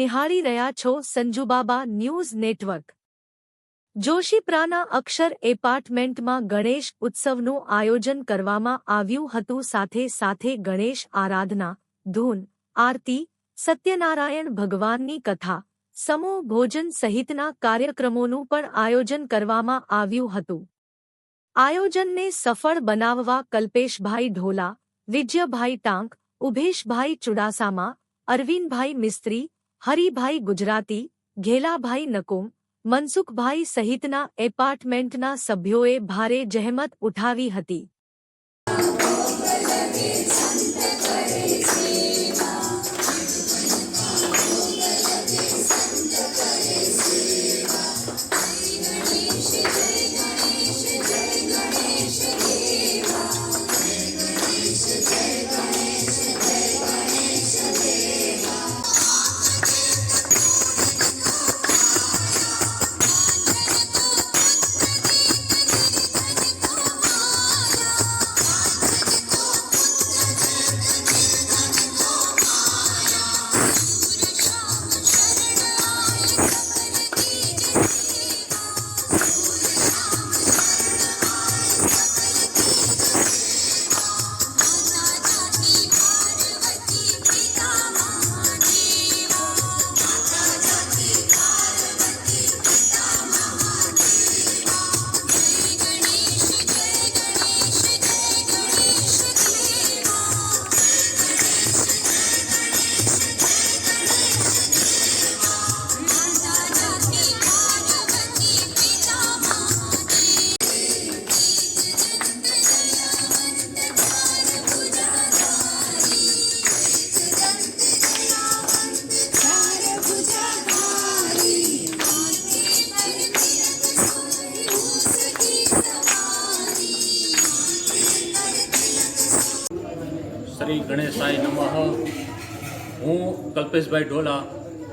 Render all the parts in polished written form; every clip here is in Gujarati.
નિહાળી રહ્યા છો સંજુબાબા ન્યૂઝ નેટવર્ક। જોશીપરાના અક્ષર એપાર્ટમેન્ટમાં ગણેશ ઉત્સવનું આયોજન કરવામાં આવ્યું હતું। સાથે ગણેશ આરાધના, ધૂન, આરતી, સત્યનારાયણ ભગવાનની કથા, સમૂહ ભોજન સહિતના કાર્યક્રમોનું પણ આયોજન કરવામાં આવ્યું હતું। આયોજનને સફળ બનાવવા કલ્પેશભાઈ ઢોલા, વિજયભાઈ ટાંક, ઉભેશભાઈ ચુડાસામા, અરવિંદભાઈ મિસ્ત્રી, હરિભાઈ ગુજરાતી, ઘેલાભાઈ નકુમ, મનસુખભાઈ સહિતના એપાર્ટમેન્ટના સભ્યોએ ભારે જહેમત ઉઠાવી હતી। શ્રી ગણેશાય નમઃ। હું કલ્પેશભાઈ ઢોલા,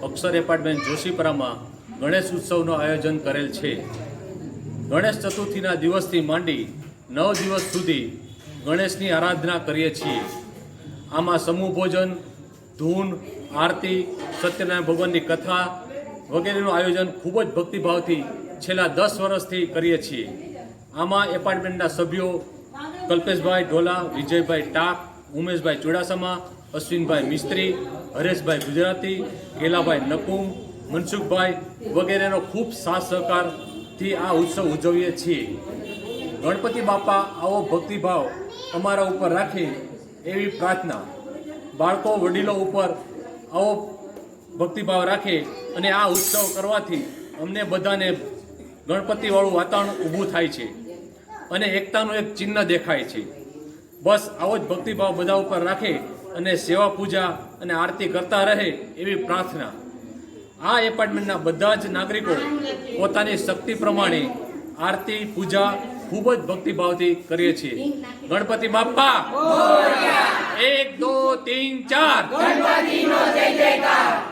અક્ષર એપાર્ટમેન્ટ જોશીપરામાં ગણેશ ઉત્સવનું આયોજન કરેલ છે। ગણેશ ચતુર્થીના દિવસથી માંડી 9 દિવસ સુધી ગણેશની આરાધના કરીએ છીએ। આમાં સમૂહ ભોજન, ધૂન, આરતી, સત્યનારાયણ ભગવાનની કથા વગેરેનું આયોજન ખૂબ જ ભક્તિભાવથી છેલ્લા 10 વર્ષથી કરીએ છીએ। આમાં એપાર્ટમેન્ટના સભ્યો કલ્પેશભાઈ ઢોલા, વિજયભાઈ ટાંક, ઉમેશભાઈ ચુડાસામા, અશ્વિનભાઈ મિસ્ત્રી, હરેશભાઈ ગુજરાતી, કેલાભાઈ નકુમ, મનસુખભાઈ વગેરેનો ખૂબ સાથ સહકારથી આ ઉત્સવ ઉજવીએ છીએ। ગણપતિ બાપા આવો ભક્તિભાવ અમારા ઉપર રાખે એવી પ્રાર્થના। બાળકો વડીલો ઉપર આવો ભક્તિભાવ રાખે અને આ ઉત્સવ કરવાથી અમને બધાને ગણપતિવાળું વાતાવરણ ઊભું થાય છે અને એકતાનું એક ચિહ્ન દેખાય છે। બસ આવો જ ભક્તિભાવ બધા ઉપર રાખે અને સેવા પૂજા અને આરતી કરતા રહે એવી પ્રાર્થના। આ એપાર્ટમેન્ટના બધા જ નાગરિકો પોતાની શક્તિ પ્રમાણે આરતી પૂજા ખૂબ જ ભક્તિભાવથી કરીએ છીએ। ગણપતિ બાપ્પા 1 2 3 4 ગણપતિનો જય જયકાર।